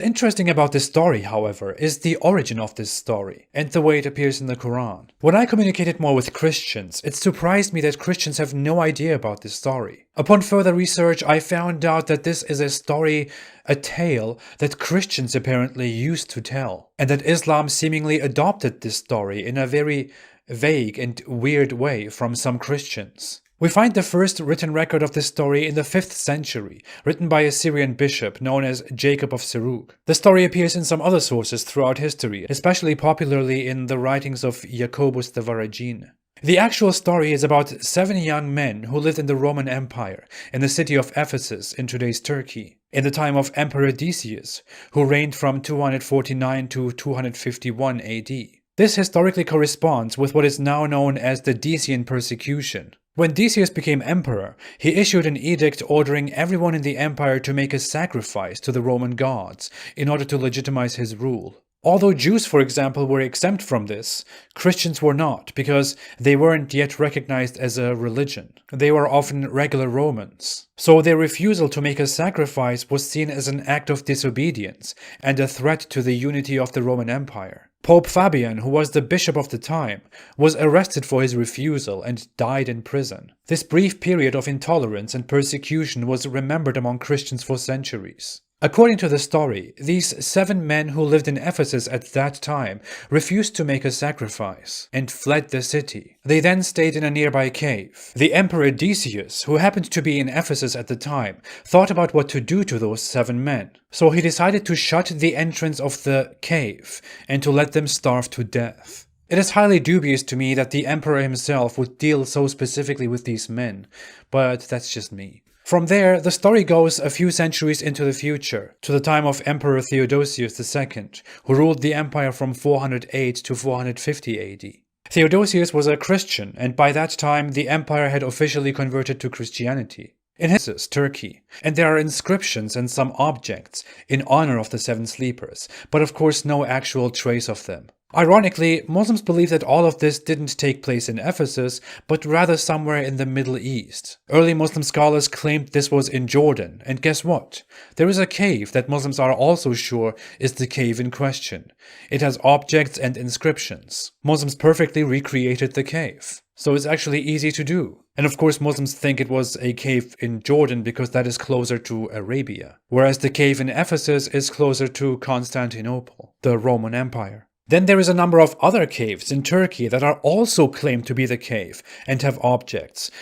Interesting about this story, however, is the origin of this story and the way it appears in the Quran. When I communicated more with Christians, it surprised me that Christians have no idea about this story. Upon further research, I found out that this is a story, a tale that Christians apparently used to tell, and that Islam seemingly adopted this story in a very vague and weird way from some Christians. We find the first written record of this story in the 5th century, written by a Syrian bishop known as Jacob of Saruk. The story appears in some other sources throughout history, especially popularly in the writings of Jacobus the Voragine. The actual story is about 7 young men who lived in the Roman Empire, in the city of Ephesus in today's Turkey, in the time of Emperor Decius, who reigned from 249 to 251 AD. This historically corresponds with what is now known as the Decian persecution. When Decius became emperor, he issued an edict ordering everyone in the empire to make a sacrifice to the Roman gods in order to legitimize his rule. Although Jews, for example, were exempt from this, Christians were not, because they weren't yet recognized as a religion. They were often regular Romans. So their refusal to make a sacrifice was seen as an act of disobedience and a threat to the unity of the Roman Empire. Pope Fabian, who was the bishop of the time, was arrested for his refusal and died in prison. This brief period of intolerance and persecution was remembered among Christians for centuries. According to the story, these 7 men who lived in Ephesus at that time refused to make a sacrifice and fled the city. They then stayed in a nearby cave. The Emperor Decius, who happened to be in Ephesus at the time, thought about what to do to those 7 men. So he decided to shut the entrance of the cave and to let them starve to death. It is highly dubious to me that the emperor himself would deal so specifically with these men, but that's just me. From there, the story goes a few centuries into the future, to the time of Emperor Theodosius II, who ruled the empire from 408 to 450 AD. Theodosius was a Christian, and by that time the empire had officially converted to Christianity. In Ephesus, Turkey, and there are inscriptions and some objects in honor of the 7 sleepers, but of course no actual trace of them. Ironically, Muslims believe that all of this didn't take place in Ephesus, but rather somewhere in the Middle East. Early Muslim scholars claimed this was in Jordan, and guess what? There is a cave that Muslims are also sure is the cave in question. It has objects and inscriptions. Muslims perfectly recreated the cave. So it's actually easy to do. And of course Muslims think it was a cave in Jordan because that is closer to Arabia, whereas the cave in Ephesus is closer to Constantinople, the Roman Empire. Then there is a number of other caves in Turkey that are also claimed to be the cave and have objects.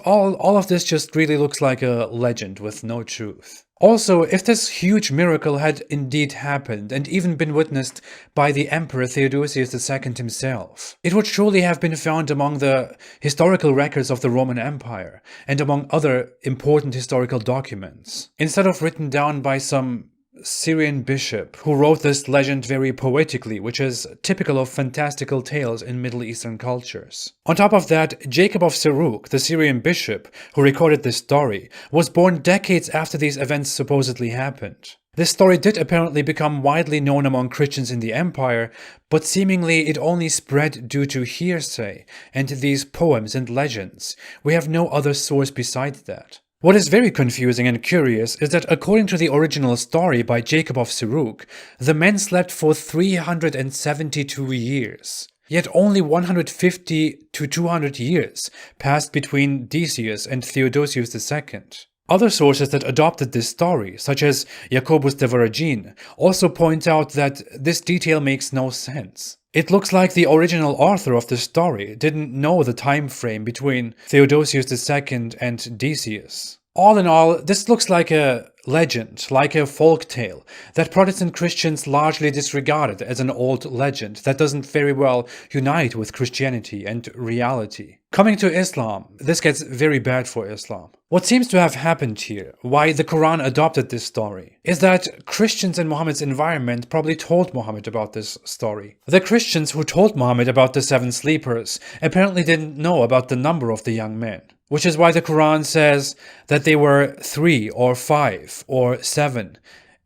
All of this just really looks like a legend with no truth. Also, if this huge miracle had indeed happened and even been witnessed by the Emperor Theodosius II himself, it would surely have been found among the historical records of the Roman Empire and among other important historical documents, instead of written down by some Syrian bishop who wrote this legend very poetically, which is typical of fantastical tales in Middle Eastern cultures. On top of that, Jacob of Saruk, the Syrian bishop who recorded this story, was born decades after these events supposedly happened. This story did apparently become widely known among Christians in the empire, but seemingly it only spread due to hearsay and these poems and legends. We have no other source besides that. What is very confusing and curious is that according to the original story by Jacob of Saruk, the men slept for 372 years. Yet only 150 to 200 years passed between Decius and Theodosius II. Other sources that adopted this story, such as Jacobus de Voragine, also point out that this detail makes no sense. It looks like the original author of the story didn't know the time frame between Theodosius II and Decius. All in all, this looks like a legend, like a folk tale, that Protestant Christians largely disregarded as an old legend that doesn't very well unite with Christianity and reality. Coming to Islam, this gets very bad for Islam. What seems to have happened here, why the Quran adopted this story, is that Christians in Muhammad's environment probably told Muhammad about this story. The Christians who told Muhammad about the 7 sleepers apparently didn't know about the number of the young men, which is why the Quran says that they were 3 or 5 or 7,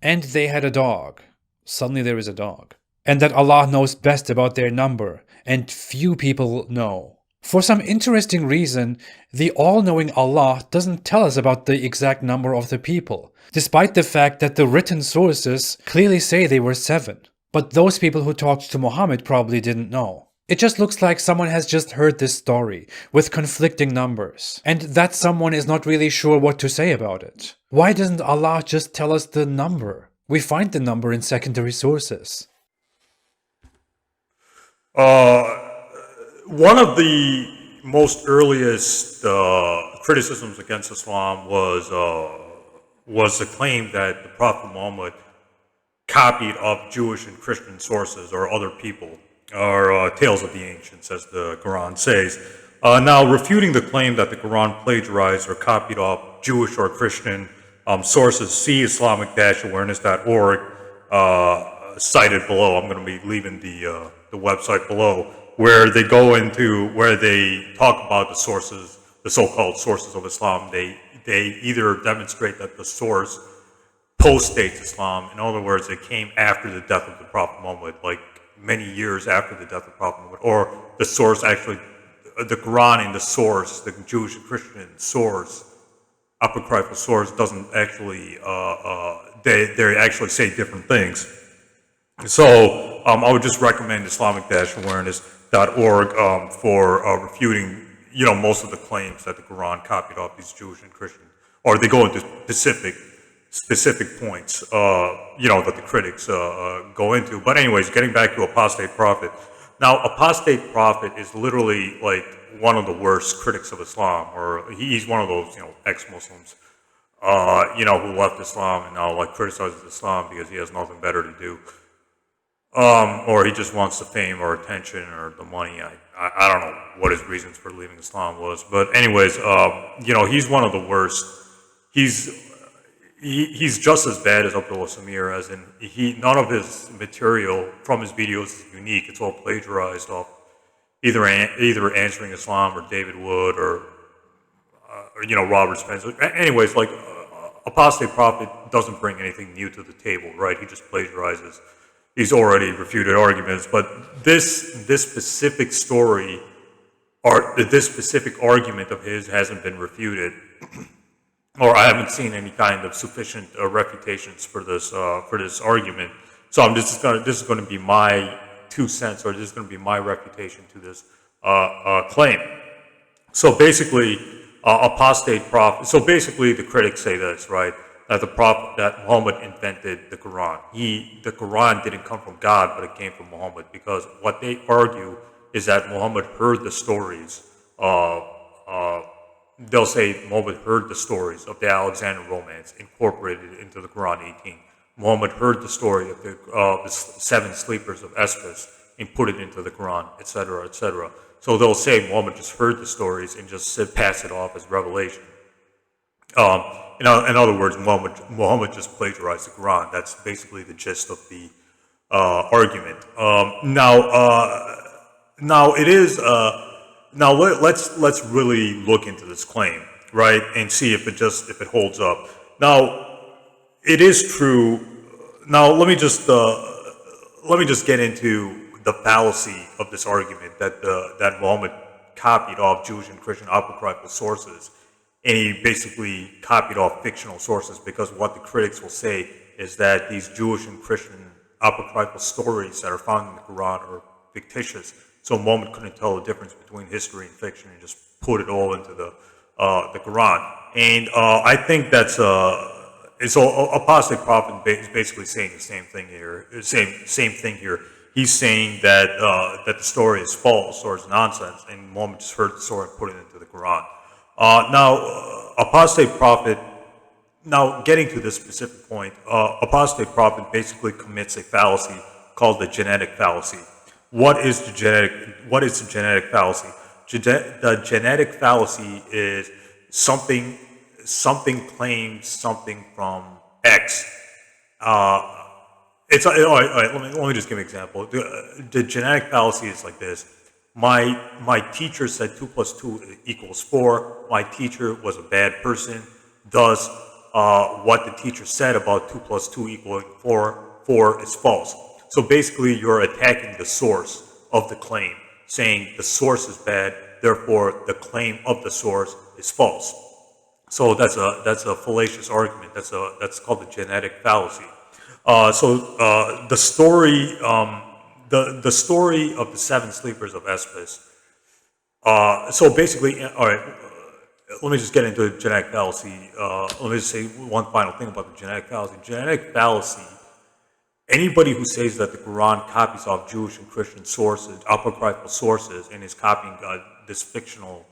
and they had a dog. Suddenly there is a dog. And that Allah knows best about their number, and few people know. For some interesting reason, the all-knowing Allah doesn't tell us about the exact number of the people, despite the fact that the written sources clearly say they were 7. But those people who talked to Muhammad probably didn't know. It just looks like someone has just heard this story, with conflicting numbers, and that someone is not really sure what to say about it. Why doesn't Allah just tell us the number? We find the number in secondary sources. One of the most earliest criticisms against Islam was the claim that the Prophet Muhammad copied of Jewish and Christian sources or other people, or tales of the ancients, as the Quran says. Now, refuting the claim that the Quran plagiarized or copied off Jewish or Christian sources, see Islamic-awareness.org, cited below. I'm going to be leaving the website below, where they go into, where they talk about the sources, the so-called sources of Islam. They either demonstrate that the source postdates Islam. In other words, it came after the death of the Prophet Muhammad, like many years after the death of Prophet Muhammad, or the source actually, the Quran and the source, the Jewish and Christian source, apocryphal source, doesn't actually, they actually say different things. So I would just recommend Islamic-awareness.org for refuting, most of the claims that the Quran copied off these Jewish and Christian, or they go into specific points, that the critics go into. But anyways, getting back to Apostate Prophet. Now, Apostate Prophet is literally like one of the worst critics of Islam, or he's one of those, ex-Muslims, who left Islam and now like criticizes Islam because he has nothing better to do. Or he just wants the fame or attention or the money. I don't know what his reasons for leaving Islam was, but anyways, he's one of the worst. He's just as bad as Abdullah Samir, as in none of his material from his videos is unique. It's all plagiarized off either Answering Islam or David Wood or Robert Spencer. Anyways, like Apostate Prophet doesn't bring anything new to the table, right? He just plagiarizes. He's already refuted arguments, but this specific story, or this specific argument of his hasn't been refuted, or I haven't seen any kind of sufficient refutations for this argument. So this is going to be my 2 cents, or this is going to be my refutation to this claim. So basically, Apostate Prophet. So basically, the critics say this, right? That Muhammad invented the Quran. The Quran didn't come from God, but it came from Muhammad, because what they argue is that Muhammad heard the stories. They'll say Muhammad heard the stories of the Alexandrian romance incorporated into the Quran 18. Muhammad heard the story of the 7 sleepers of Ephesus and put it into the Quran, etc., etc. So they'll say Muhammad just heard the stories and just pass it off as revelation. In other words, Muhammad just plagiarized the Quran. That's basically the gist of the argument. Now it is. Now let's really look into this claim, right, and see if it holds up. Now, it is true. Now let me just get into the fallacy of this argument that Muhammad copied off Jewish and Christian apocryphal sources. And he basically copied off fictional sources, because what the critics will say is that these Jewish and Christian apocryphal stories that are found in the Quran are fictitious. So Muhammad couldn't tell the difference between history and fiction and just put it all into the Quran. And I think that's Apostate Prophet is basically saying the same thing here. Same thing here. He's saying that the story is false or it's nonsense, and Muhammad just heard the story and put it into the Quran. Now, Apostate Prophet, now getting to this specific point, Apostate Prophet basically commits a fallacy called the genetic fallacy. What is the genetic fallacy? The genetic fallacy is something claims something from X. Let me just give an example. The genetic fallacy is like this. My teacher said 2 + 2 = 4. My teacher was a bad person. Thus, what the teacher said about 2 + 2 = 4 is false. So basically, you're attacking the source of the claim, saying the source is bad, therefore the claim of the source is false. So that's a fallacious argument. That's called the genetic fallacy. The story the story of the seven sleepers of Ephesus. So basically, all right. Let me just get into the genetic fallacy. Let me just say one final thing about the genetic fallacy. Genetic fallacy. Anybody who says that the Quran copies off Jewish and Christian sources, apocryphal sources, and is copying these fictional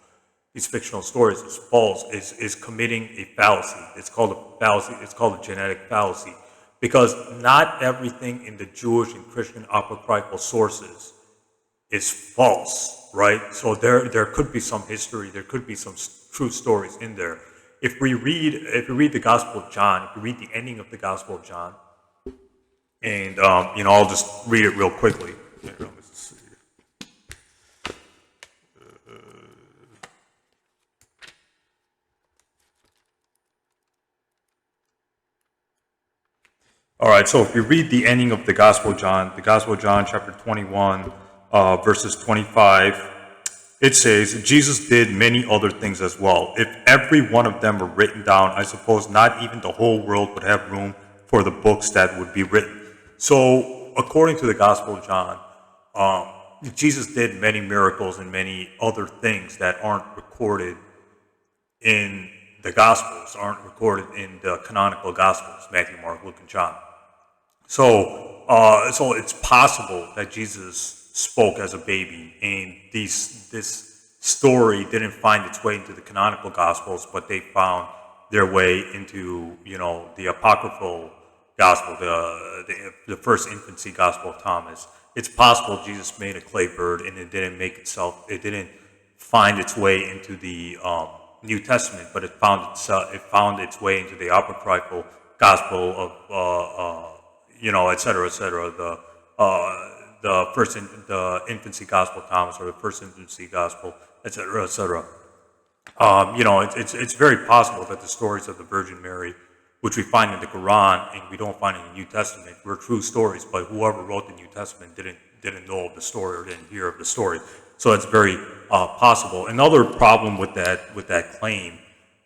stories is false, is committing a fallacy. It's called a fallacy. It's called a genetic fallacy, because not everything in the Jewish and Christian apocryphal sources is false, right? So there could be some history, there could be some true stories in there. If you read the Gospel of John, if you read the ending of the Gospel of John, and I'll just read it real quickly. Let's see. All right, so if you read the ending of the Gospel of John chapter 21, verses 25, it says, Jesus did many other things as well. If every one of them were written down, I suppose not even the whole world would have room for the books that would be written. So, according to the Gospel of John, Jesus did many miracles and many other things that aren't recorded in the Gospels, aren't recorded in the canonical Gospels, Matthew, Mark, Luke, and John. So it's possible that Jesus spoke as a baby, and this story didn't find its way into the canonical Gospels, but they found their way into, the apocryphal Gospel, the first infancy Gospel of Thomas. It's possible Jesus made a clay bird and it didn't find its way into the New Testament, but it found its way into the apocryphal Gospel of et cetera, the infancy Gospel of Thomas, or the first infancy Gospel, et cetera, et cetera. It's very possible that the stories of the Virgin Mary, which we find in the Quran and we don't find in the New Testament, were true stories, but whoever wrote the New Testament didn't know of the story or didn't hear of the story. So it's very possible. Another problem with that claim,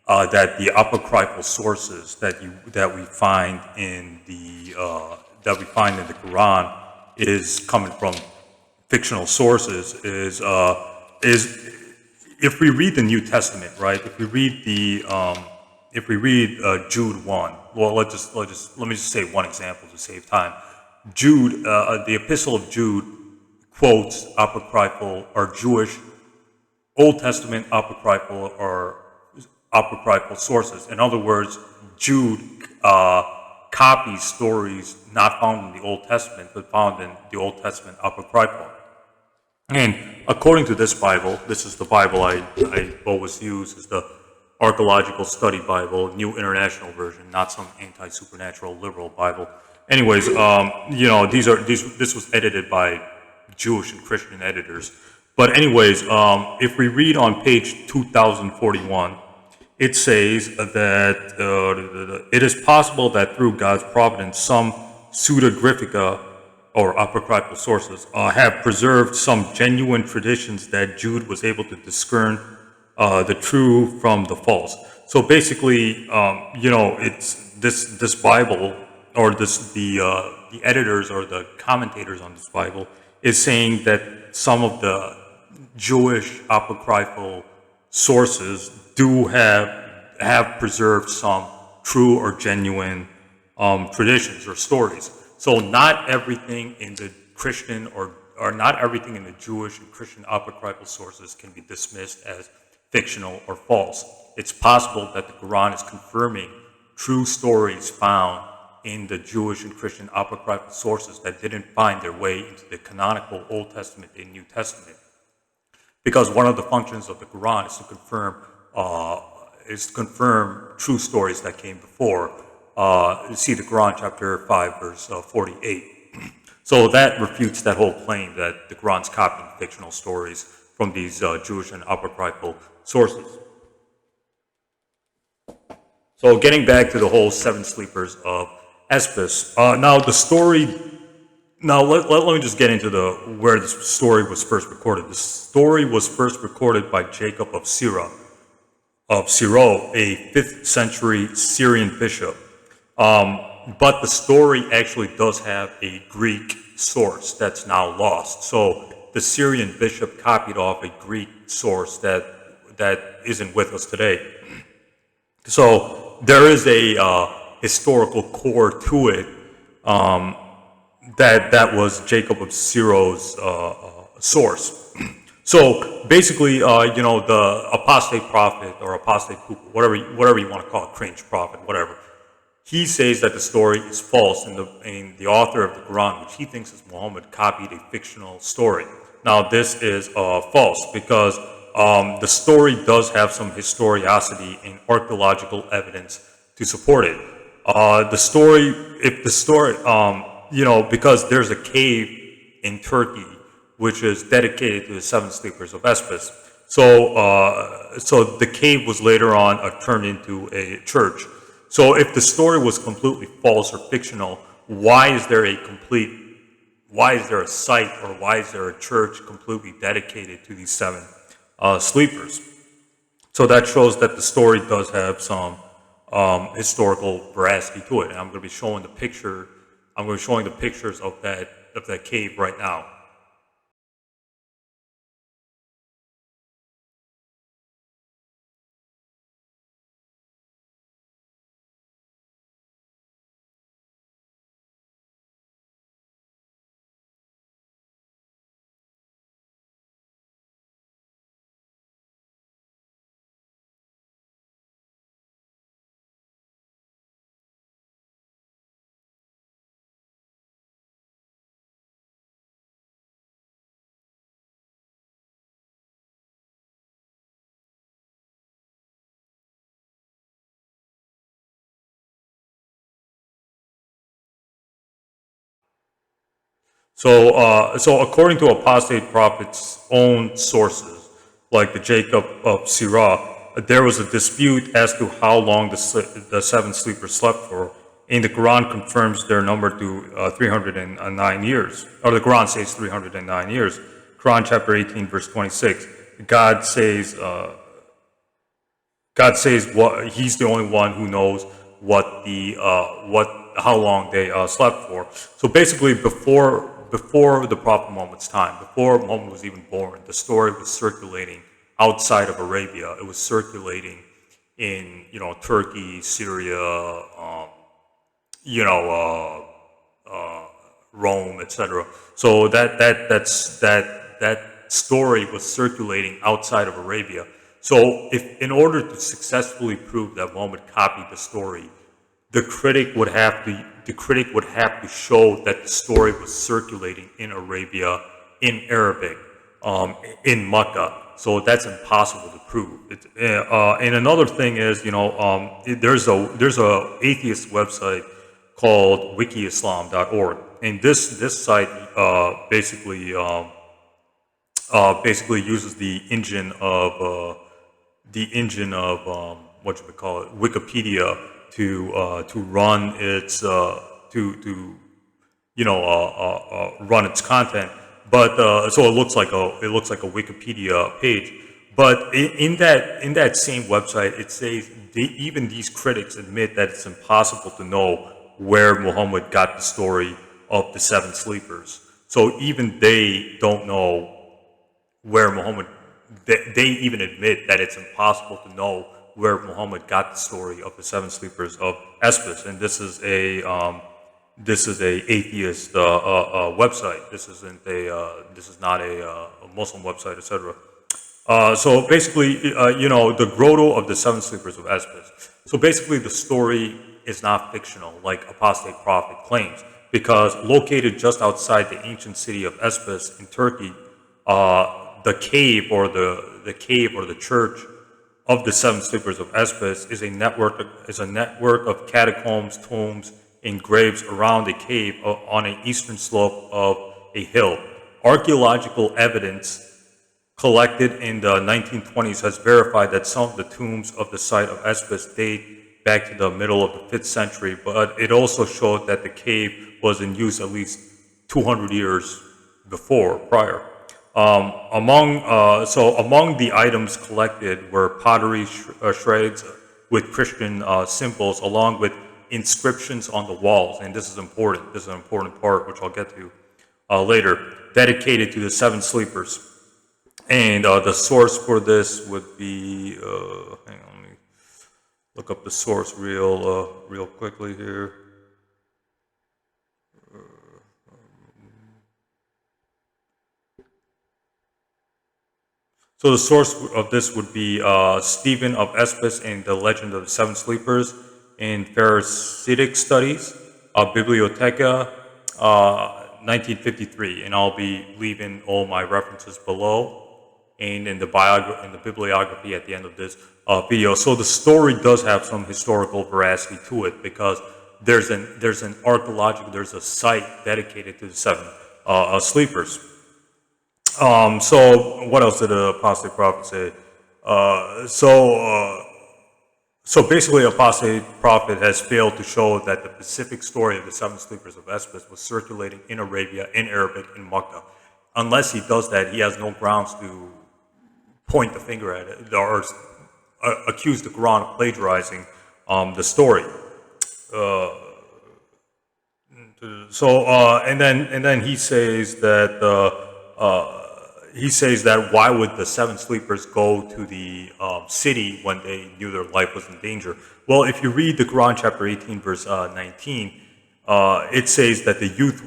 that the apocryphal sources that we find in the Quran is coming from fictional sources, is if we read the New Testament, right? If we read Jude 1, well, let me just say one example to save time. Jude, the Epistle of Jude quotes apocryphal or Jewish Old Testament apocryphal sources. In other words, Jude copies stories not found in the Old Testament, but found in the Old Testament apocryphal. And according to this Bible, this is the Bible I always use, is the Archaeological Study Bible, New International Version, not some anti-supernatural liberal Bible. Anyways, this was edited by Jewish and Christian editors. But anyways, if we read on page 2041, it says that it is possible that through God's providence, some pseudographica or apocryphal sources have preserved some genuine traditions that Jude was able to discern the true from the false. So basically, it's this Bible, or the editors or the commentators on this Bible is saying that some of the Jewish apocryphal sources do have preserved some true or genuine traditions or stories. So not everything in the Christian or not everything in the Jewish and Christian apocryphal sources can be dismissed as fictional or false. It's possible that the Quran is confirming true stories found in the Jewish and Christian apocryphal sources that didn't find their way into the canonical Old Testament and New Testament. Because one of the functions of the Quran is to confirm true stories that came before. See the Quran chapter 5 verse 48. So that refutes that whole claim that the Quran's copying fictional stories from these Jewish and apocryphal sources. So getting back to the whole seven sleepers of Ephesus. Now the story Now let me just get into where the story was first recorded. The story was first recorded by Jacob of Syro, a 5th century Syrian bishop. But the story actually does have a Greek source that's now lost. So the Syrian bishop copied off a Greek source that isn't with us today. So there is a historical core to it that was Jacob of Syro's source. So basically, the apostate prophet or apostate whatever you want to call it, cringe prophet, whatever. He says that the story is false, and the author of the Quran, which he thinks is Muhammad, copied a fictional story. Now this is false because the story does have some historicity and archaeological evidence to support it. Because there's a cave in Turkey which is dedicated to the 7 sleepers of Ephesus. So the cave was later on turned into a church. So if the story was completely false or fictional, why is there a site or why is there a church completely dedicated to these 7 sleepers? So that shows that the story does have some historical veracity to it. And I'm going to be showing the picture. I'm going to be showing the pictures of that cave right now. So according to Apostate Prophet's own sources, like the Jacob of Sirah, there was a dispute as to how long the 7 sleepers slept for, and the Quran confirms their number to 309 years, or the Quran says 309 years. Quran chapter 18, verse 26. God says what He's the only one who knows how long they slept for. So basically, before the Prophet Muhammad's time, before Muhammad was even born, the story was circulating outside of Arabia. It was circulating in Turkey, Syria, Rome, etc. So that story was circulating outside of Arabia. So in order to successfully prove that Muhammad copied the story, the critic would have to show that the story was circulating in Arabia, in Arabic, in Mecca. So that's impossible to prove. And another thing is, there's a atheist website called wikiislam.org, and this site basically uses the engine of Wikipedia to run its run its content. But so it looks like a Wikipedia page. But in that same website, it says even these critics admit that it's impossible to know where Muhammad got the story of the 7 sleepers. So even they don't know where Muhammad. They even admit that it's impossible to know where Muhammad got the story of the 7 sleepers of Ephesus, and this is a atheist website. This is not a Muslim website, etc. So basically, the Grotto of the 7 sleepers of Ephesus. So basically, the story is not fictional, like Apostate Prophet claims, because located just outside the ancient city of Ephesus in Turkey, the cave or the church of the 7 sleepers of Ephesus is a network of catacombs, tombs, and graves around a cave on an eastern slope of a hill. Archaeological evidence collected in the 1920s has verified that some of the tombs of the site of Ephesus date back to the middle of the 5th century, but it also showed that the cave was in use at least 200 years prior. Among the items collected were pottery shreds with Christian symbols, along with inscriptions on the walls. And this is important. This is an important part, which I'll get to later. Dedicated to the seven sleepers. And the source for this would be, hang on, let me look up the source real quickly here. So the source of this would be Stephen of Ephesus and the Legend of the Seven Sleepers in Patristic Studies, Biblioteca, 1953. And I'll be leaving all my references below and in the bibliography at the end of this video. So the story does have some historical veracity to it, because there's a site dedicated to the seven sleepers. So what else did the Apostate Prophet say? So basically, Apostate Prophet has failed to show that the specific story of the seven sleepers of Ephesus was circulating in Arabia, in Arabic, in Makkah. Unless he does that, he has no grounds to point the finger at it or accuse the Quran of plagiarizing the story. And then he says that why would the seven sleepers go to the city when they knew their life was in danger? Well, if you read the Quran, chapter 18, verse 19, it says that the youth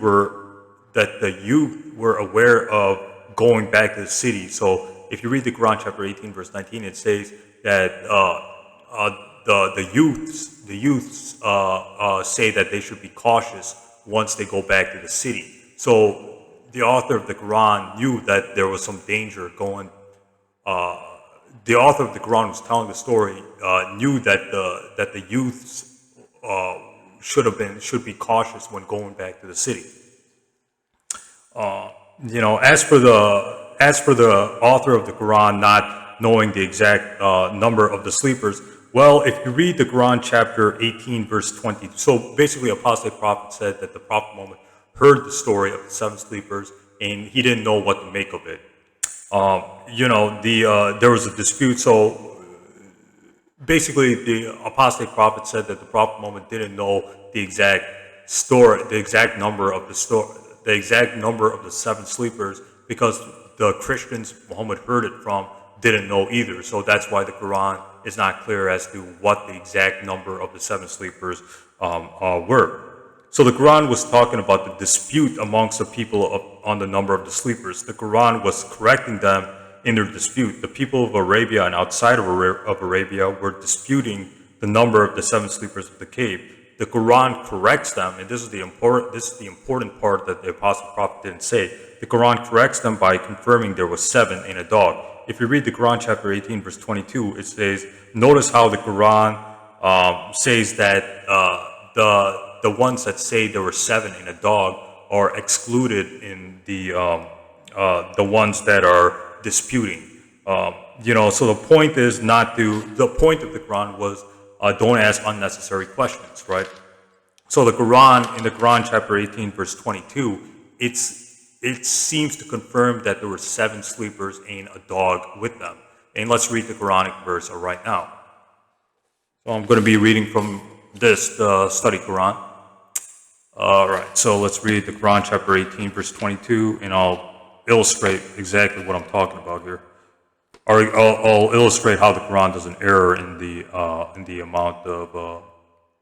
were aware of going back to the city. So if you read the Quran, chapter 18, verse 19, it says that the youths say that they should be cautious once they go back to the city. So the author of the Quran knew that there was some danger going. The author of the Quran was telling the story, knew that the youths should be cautious when going back to the city. As for the author of the Quran not knowing the exact number of the sleepers, well, if you read the Quran chapter 18, verse 20, so basically Apostate Prophet said that the Prophet Muhammad heard the story of the seven sleepers and he didn't know what to make of it. There was a dispute. So basically the Apostate Prophet said that the Prophet Muhammad didn't know the exact number of the seven sleepers, because the Christians Muhammad heard it from didn't know either. So that's why the Quran is not clear as to what the exact number of the seven sleepers were. So the Quran was talking about the dispute amongst the people on the number of the sleepers. The Quran was correcting them in their dispute. The people of Arabia and outside of Arabia were disputing the number of the seven sleepers of the cave. The Quran corrects them, and this is the important part that the Apostle Prophet didn't say. The Quran corrects them by confirming there was seven in a dog. If you read the Quran chapter 18, verse 22, it says, notice how the Quran says that the ones that say there were seven in a dog are excluded in the ones that are disputing. So the point is the point of the Quran was don't ask unnecessary questions, right? So in the Quran chapter 18, verse 22, it seems to confirm that there were seven sleepers and a dog with them. And let's read the Quranic verse right now. So I'm going to be reading from the Study Quran. All right, so let's read the Quran chapter 18, verse 22, and I'll illustrate exactly what I'm talking about here. Or I'll illustrate how the Quran doesn't err in the amount of,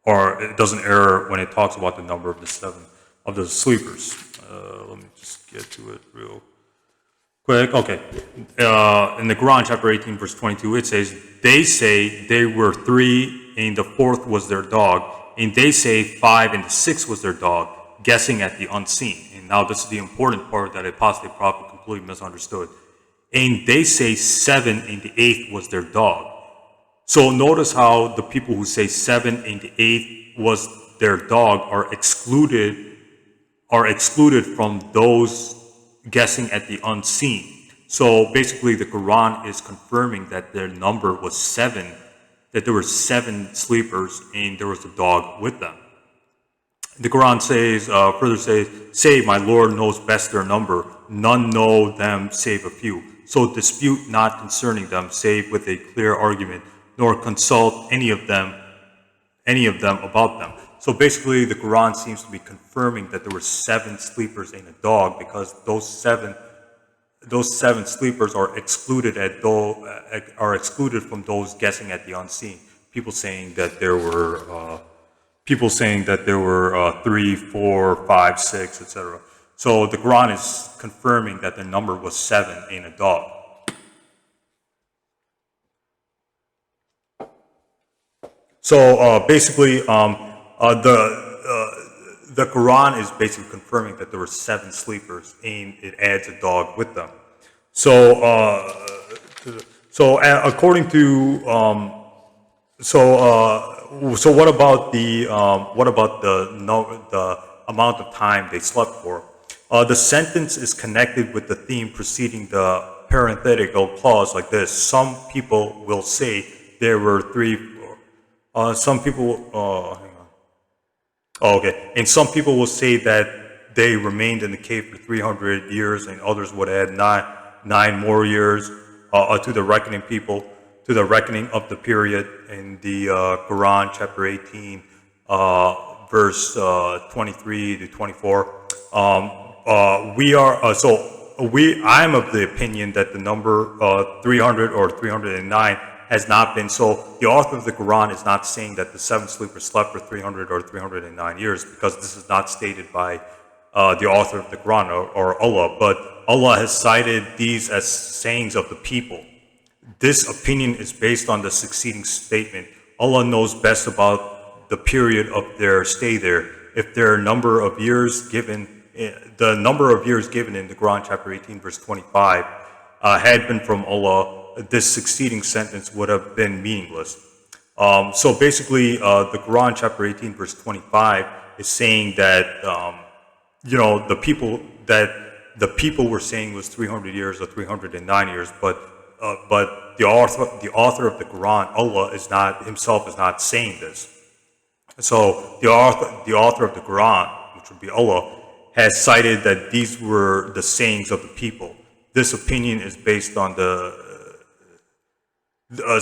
or it doesn't err when it talks about the number of the seven of the sleepers. Let me just get to it real quick. Okay, in the Quran chapter 18, verse 22, it says, "They say they were three, and the fourth was their dog, and they say five, and the sixth was their dog, guessing at the unseen." And now this is the important part that Apostate Prophet completely misunderstood. "And they say seven, and the eighth was their dog." So notice how the people who say seven and the eighth was their dog are excluded from those guessing at the unseen. So basically the Quran is confirming that their number was seven, that there were seven sleepers and there was a dog with them. The Quran says, further says, say, my Lord knows best their number. None know them save a few. So dispute not concerning them, save with a clear argument, nor consult any of them about them. So basically, the Quran seems to be confirming that there were 7 sleepers in a dog, because those seven sleepers are excluded from those guessing at the unseen. People saying that there were 3, 4, 5, 6, etc. So the Quran is confirming that the number was 7 in a dog. So basically, the Quran is basically confirming that there were 7 sleepers, and it adds a dog with them. So according to so what about the amount of time they slept for? The sentence is connected with the theme preceding the parenthetical clause like this. Some people will say there were 3. Some people, hang on. Oh, okay. And some people will say that they remained in the cave for 300 years, and others would add nine more years to the reckoning of the period in the Quran, chapter 18, verse 23 to 24. I'm of the opinion that the number 300 or 309 has not been. So the author of the Quran is not saying that the 7 sleepers slept for 300 or 309 years, because this is not stated by the author of the Quran or Allah, but Allah has cited these as sayings of the people. This opinion is based on the succeeding statement. Allah knows best about the period of their stay there. If their number of years given, the number of years given in the Quran chapter 18 verse 25 had been from Allah, this succeeding sentence would have been meaningless. So basically, the Quran chapter 18 verse 25 is saying that the people were saying was 300 years or 309 years, but the author of the Quran, Allah, himself is not saying this. So the author of the Quran, which would be Allah, has cited that these were the sayings of the people. This opinion is based on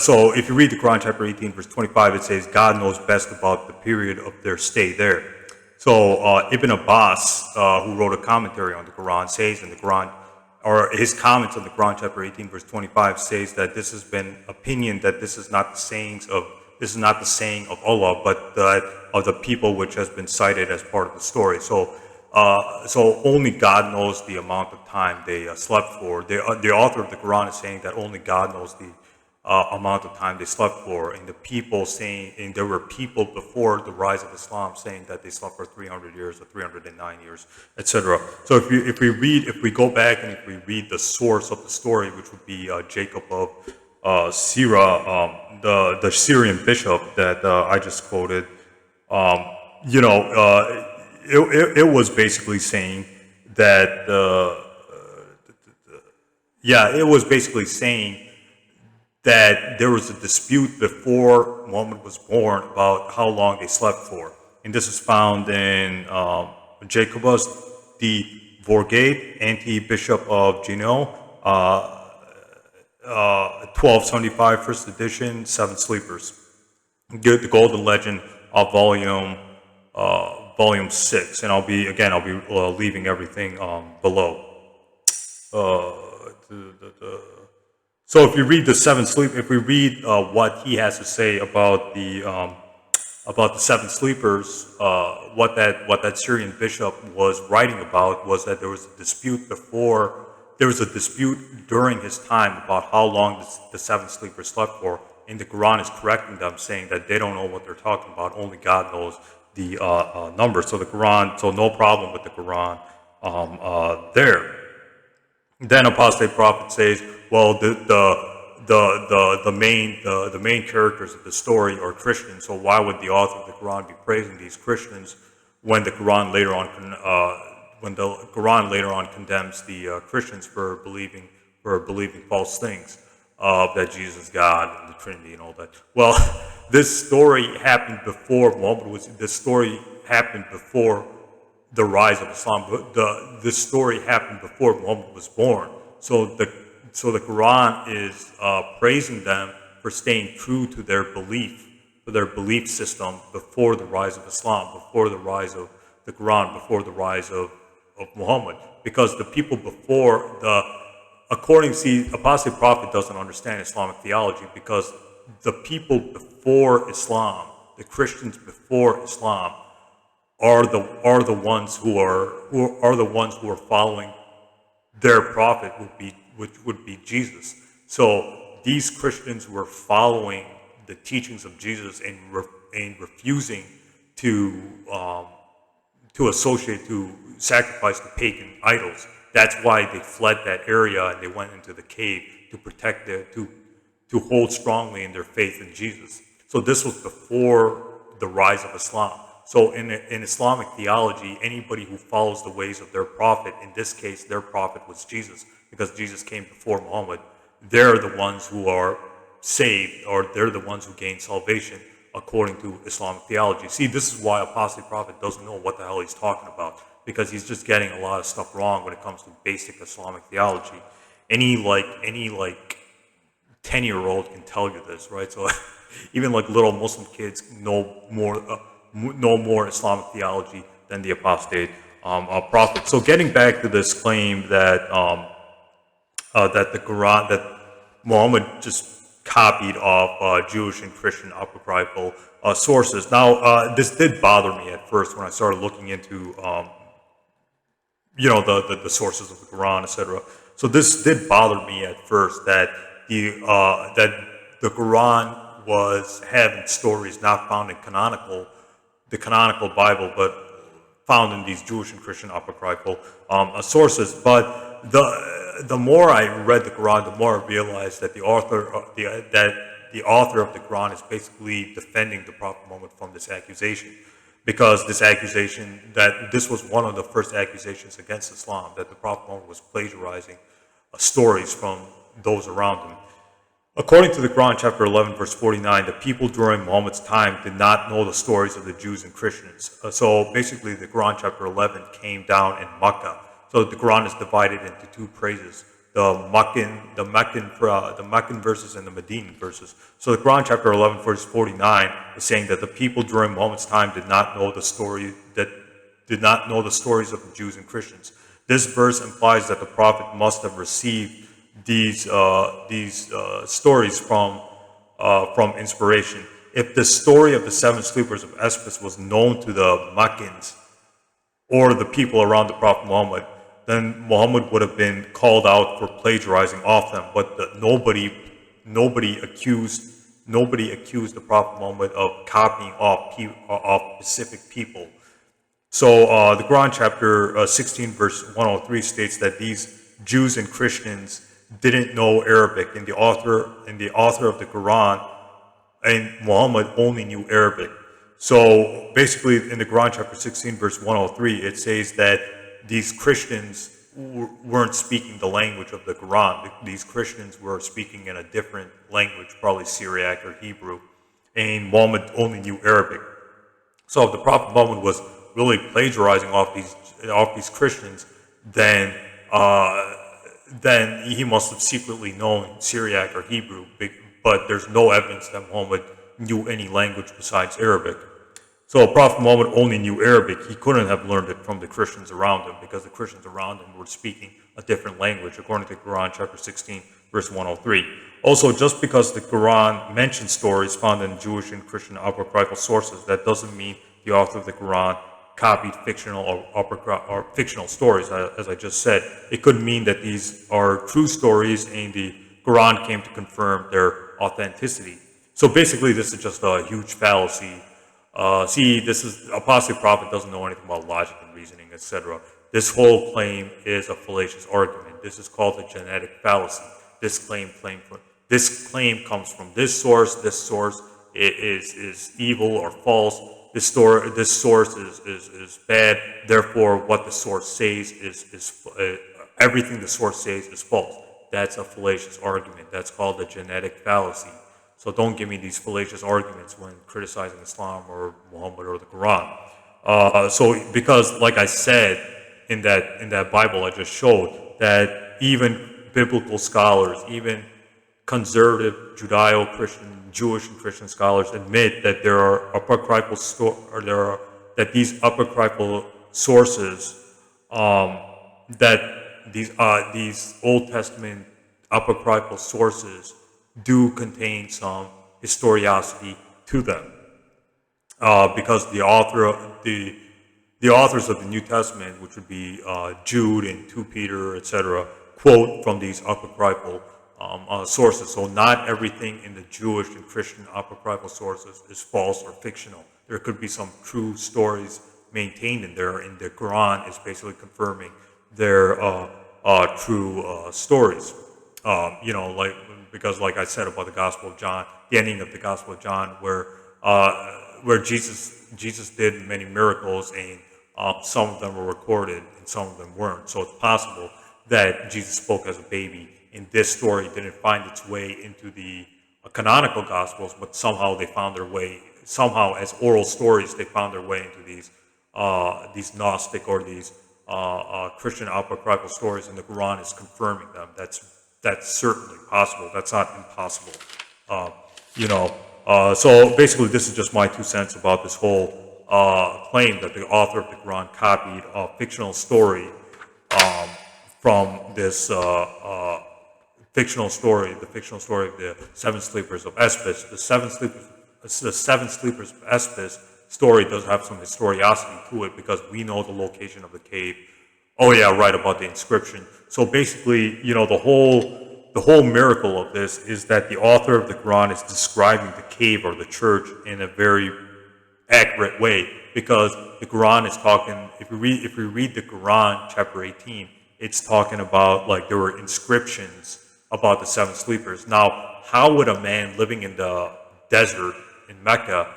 so if you read the Quran chapter 18 verse 25, it says God knows best about the period of their stay there. So Ibn Abbas, who wrote a commentary on the Quran, says in the Quran, or his comments on the Quran chapter 18 verse 25 says that this has been opinion, that this is not the saying of Allah, but that of the people, which has been cited as part of the story. So only God knows the amount of time they slept for. The author of the Quran is saying that only God knows the amount of time they slept for, and there were people before the rise of Islam saying that they slept for 300 years or 309 years, etc. So if we go back and if we read the source of the story, which would be Jacobus of Syria, the Syrian bishop that I just quoted, it was basically saying that it was basically saying that there was a dispute before Muhammad was born about how long they slept for. And this is found in Jacobus the Voragine, anti-bishop of Genoa, 1275, first edition, 7 sleepers. Get the Golden Legend of volume 6. And I'll be leaving everything below. So if you read the 7 sleep, if we read what he has to say about the 7 sleepers, what that Syrian bishop was writing about was that there was a dispute during his time about how long the 7 sleepers slept for, and the Quran is correcting them, saying that they don't know what they're talking about. Only God knows the number. So the Quran, so no problem with the Quran there. Then Apostate Prophet says, well, the main characters of the story are Christians. So why would the author of the Quran be praising these Christians when the Quran later on condemns the Christians for believing false things, that Jesus is God and the Trinity and all that? Well, this story happened before Muhammad was. This story happened before the rise of Islam. This story happened before Muhammad was born. So the Quran is praising them for staying true to their belief system before the rise of Islam, before the rise of the Quran, before the rise of Muhammad. Because the people before Apostate Prophet doesn't understand Islamic theology, because the people before Islam, the Christians before Islam, are the ones who are following their prophet, which would be Jesus. So these Christians were following the teachings of Jesus and refusing to sacrifice to pagan idols. That's why they fled that area and they went into the cave to protect to hold strongly in their faith in Jesus. So this was before the rise of Islam. So in Islamic theology, anybody who follows the ways of their prophet, in this case, their prophet was Jesus, because Jesus came before Muhammad, they're the ones who are saved, or they're the ones who gain salvation according to Islamic theology. See, this is why Apostate Prophet doesn't know what the hell he's talking about, because he's just getting a lot of stuff wrong when it comes to basic Islamic theology. Any 10-year-old can tell you this, right? So even like little Muslim kids know more Islamic theology than the apostate prophet. So getting back to this claim that that the Quran, that Muhammad just copied off Jewish and Christian apocryphal sources. Now, this did bother me at first when I started looking into the sources of the Quran, etc. So this did bother me at first, that the Quran was having stories not found in the canonical Bible, but found in these Jewish and Christian apocryphal sources. But the more I read the Quran, the more I realized that the author of the Quran is basically defending the Prophet Muhammad from this accusation, because this was one of the first accusations against Islam, that the Prophet Muhammad was plagiarizing stories from those around him. According to the Quran, chapter 11, verse 49, the people during Muhammad's time did not know the stories of the Jews and Christians. So basically, the Quran, chapter 11, came down in Makkah. So the Quran is divided into two praises: the Meccan verses and the Medinan verses. So the Quran, chapter 11, verse 49, is saying that the people during Muhammad's time did not know the stories of the Jews and Christians. This verse implies that the Prophet must have received these stories from inspiration. If the story of the seven sleepers of Ephesus was known to the Meccans or the people around the Prophet Muhammad, then Muhammad would have been called out for plagiarizing off them. But nobody accused the Prophet Muhammad of copying off specific people. So the Quran, chapter 16, verse 103, states that these Jews and Christians didn't know Arabic, and the author of the Quran and Muhammad only knew Arabic. So basically, in the Quran, chapter 16, verse 103, it says that these Christians weren't speaking the language of the Quran. These Christians were speaking in a different language, probably Syriac or Hebrew, and Muhammad only knew Arabic. So if the Prophet Muhammad was really plagiarizing off these Christians, then he must have secretly known Syriac or Hebrew, but there's no evidence that Muhammad knew any language besides Arabic. So Prophet Muhammad only knew Arabic. He couldn't have learned it from the Christians around him, because the Christians around him were speaking a different language, according to Quran chapter 16, verse 103. Also, just because the Quran mentions stories found in Jewish and Christian apocryphal sources, that doesn't mean the author of the Quran copied fictional or fictional stories, as I just said. It could mean that these are true stories and the Quran came to confirm their authenticity. So basically, this is just a huge fallacy. Apostate Prophet doesn't know anything about logic and reasoning, etc. This whole claim is a fallacious argument. This is called a genetic fallacy. This claim comes from this source. This source is evil or false. This source is bad. Therefore, what the source says is everything the source says is false. That's a fallacious argument. That's called a genetic fallacy. So don't give me these fallacious arguments when criticizing Islam or Muhammad or the Quran. So because, like I said in that Bible I just showed, that even biblical scholars, even conservative Judeo-Christian, Jewish and Christian scholars admit that there are apocryphal that these apocryphal sources, that these Old Testament apocryphal sources do contain some historicity to them, because the authors of the New Testament, which would be Jude and 2 Peter, etc., quote from these apocryphal sources. So not everything in the Jewish and Christian apocryphal sources is false or fictional. There could be some true stories maintained in there, and the Quran is basically confirming their true stories. Because like I said about the Gospel of John, the ending of the Gospel of John, where Jesus did many miracles, and some of them were recorded and some of them weren't. So it's possible that Jesus spoke as a baby, and this story didn't find its way into the canonical Gospels, but somehow they found their way, somehow as oral stories, they found their way into these Gnostic or these Christian apocryphal stories, and the Quran is confirming them. That's certainly possible. That's not impossible. So basically, this is just my 2 cents about this whole claim that the author of the Quran copied a fictional story from this fictional story, the fictional story of the Seven Sleepers of Ephesus. The Seven Sleepers of Ephesus story does have some historicity to it, because we know the location of the cave. Oh yeah, right, about the inscription. So basically, the whole miracle of this is that the author of the Quran is describing the cave or the church in a very accurate way, because the Quran is talking, if we read the Quran, chapter 18, it's talking about, like, there were inscriptions about the seven sleepers. Now, how would a man living in the desert in Mecca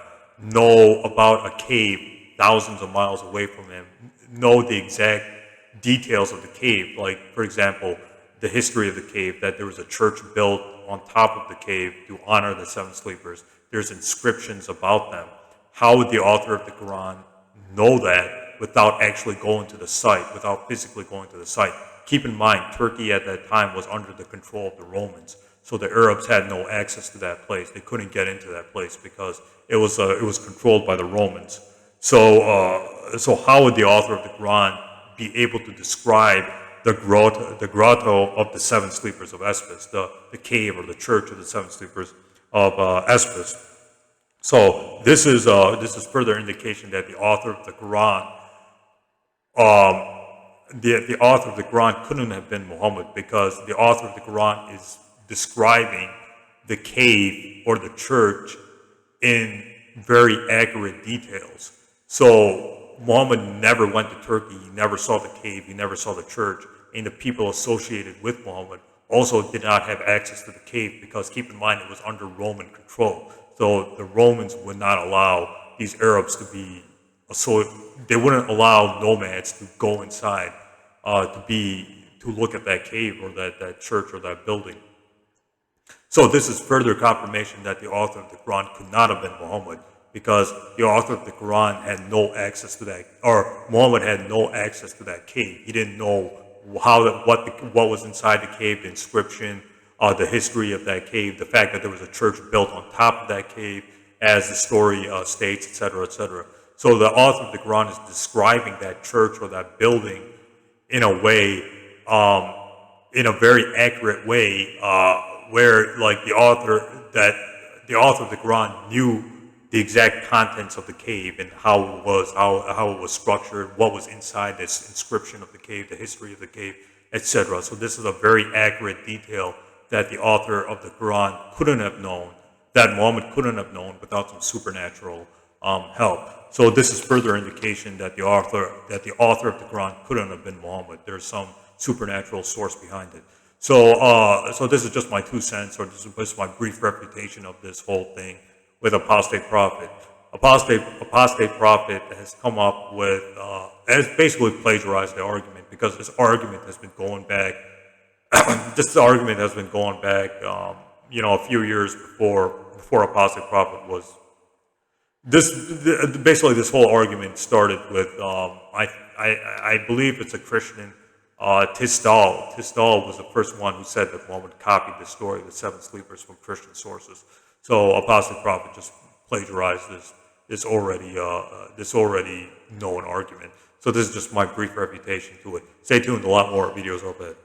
know about a cave thousands of miles away from him, know the exact details of the cave? Like, for example, the history of the cave, that there was a church built on top of the cave to honor the seven sleepers. There's inscriptions about them. How would the author of the Quran know that without actually going to the site, without physically going to the site? Keep in mind, Turkey at that time was under the control of the Romans, so the Arabs had no access to that place. They couldn't get into that place because it was controlled by the Romans. So how would the author of the Quran be able to describe the grotto of the seven sleepers of Ephesus, the cave or the church of the seven sleepers of Ephesus? So this is further indication that the author of the Quran, the author of the Quran couldn't have been Muhammad, because the author of the Quran is describing the cave or the church in very accurate details. So Muhammad never went to Turkey, he never saw the cave, he never saw the church, and the people associated with Muhammad also did not have access to the cave, because keep in mind, it was under Roman control. So the Romans would not allow these Arabs to be, so they wouldn't allow nomads to go inside to look at that cave or that church or that building. So this is further confirmation that the author of the Quran could not have been Muhammad, because the author of the Quran had no access to that, or Muhammad had no access to that cave. He didn't know what was inside the cave, the inscription, the history of that cave, the fact that there was a church built on top of that cave, as the story states, etc., etc. So the author of the Quran is describing that church or that building in a way, in a very accurate way, where, like, the author of the Quran knew the exact contents of the cave and how it was structured, what was inside this inscription of the cave, the history of the cave, etc. So this is a very accurate detail that the author of the Quran couldn't have known, that Muhammad couldn't have known without some supernatural help. So this is further indication that the author of the Quran couldn't have been Muhammad. There's some supernatural source behind it. So this is just my 2 cents, or this is my brief refutation of this whole thing with Apostate Prophet. Apostate Prophet has come up with, has basically plagiarized the argument, because this argument has been going back, a few years before Apostate Prophet Basically this whole argument started with I believe it's a Christian, Tisdall. Tisdall was the first one who said that one would copy the story of the seven sleepers from Christian sources. So Apostate Prophet just plagiarized this already known argument. So this is just my brief refutation to it. Stay tuned, a lot more videos up ahead.